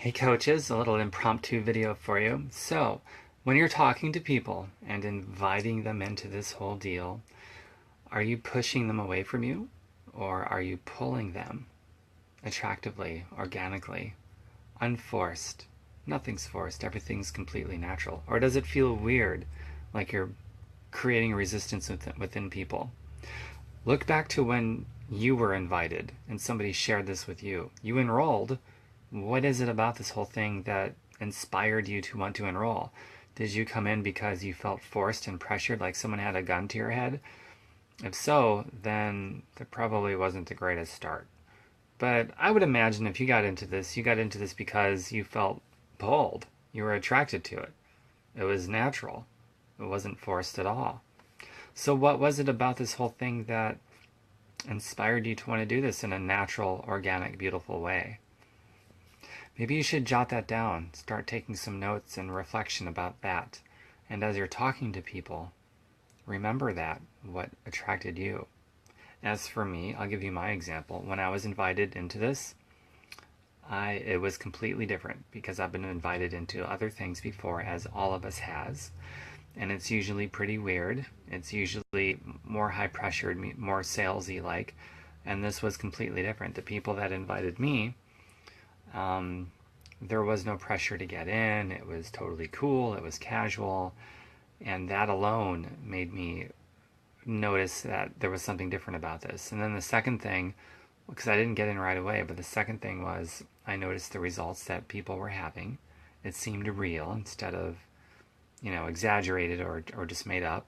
Hey coaches, a little impromptu video for you. So, when you're talking to people and inviting them into this whole deal, are you pushing them away from you or are you pulling them attractively, organically, unforced? Nothing's forced, everything's completely natural. Or does it feel weird, like you're creating a resistance within people? Look back to when you were invited and somebody shared this with you. You enrolled. What is it about this whole thing that inspired you to want to enroll? Did you come in because you felt forced and pressured, like someone had a gun to your head? If so, then that probably wasn't the greatest start. But I would imagine if you got into this because you felt pulled. You were attracted to it. It was natural. It wasn't forced at all. So what was it about this whole thing that inspired you to want to do this in a natural, organic, beautiful way? Maybe you should jot that down, start taking some notes and reflection about that. And as you're talking to people, remember that, what attracted you. As for me, I'll give you my example. When I was invited into this, it was completely different because I've been invited into other things before, as all of us has. And it's usually pretty weird. It's usually more high pressured, more salesy like. And this was completely different. The people that invited me, there was no pressure to get in. It was totally cool. It was casual. And that alone made me notice that there was something different about this. And then the second thing, because I didn't get in right away, but the second thing was I noticed the results that people were having. It seemed real instead of, exaggerated or just made up.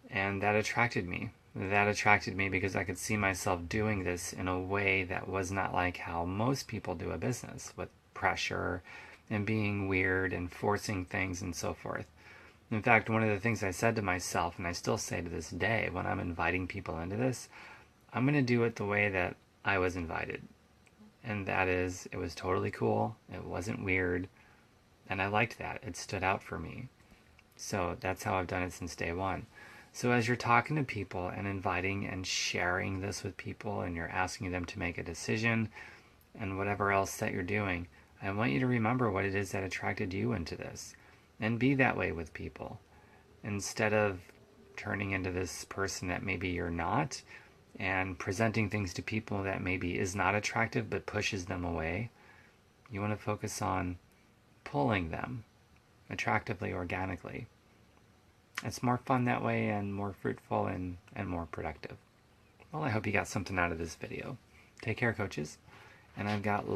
And that attracted me. That attracted me because I could see myself doing this in a way that was not like how most people do a business, with pressure and being weird and forcing things and so forth. In fact, one of the things I said to myself, and I still say to this day when I'm inviting people into this, I'm going to do it the way that I was invited. And that is, it was totally cool, it wasn't weird, and I liked that. It stood out for me. So that's how I've done it since day one. So as you're talking to people and inviting and sharing this with people, and you're asking them to make a decision and whatever else that you're doing, I want you to remember what it is that attracted you into this, and be that way with people instead of turning into this person that maybe you're not and presenting things to people that maybe is not attractive but pushes them away. You want to focus on pulling them attractively, organically. It's more fun that way and more fruitful and more productive. Well, I hope you got something out of this video. Take care, coaches. And I've got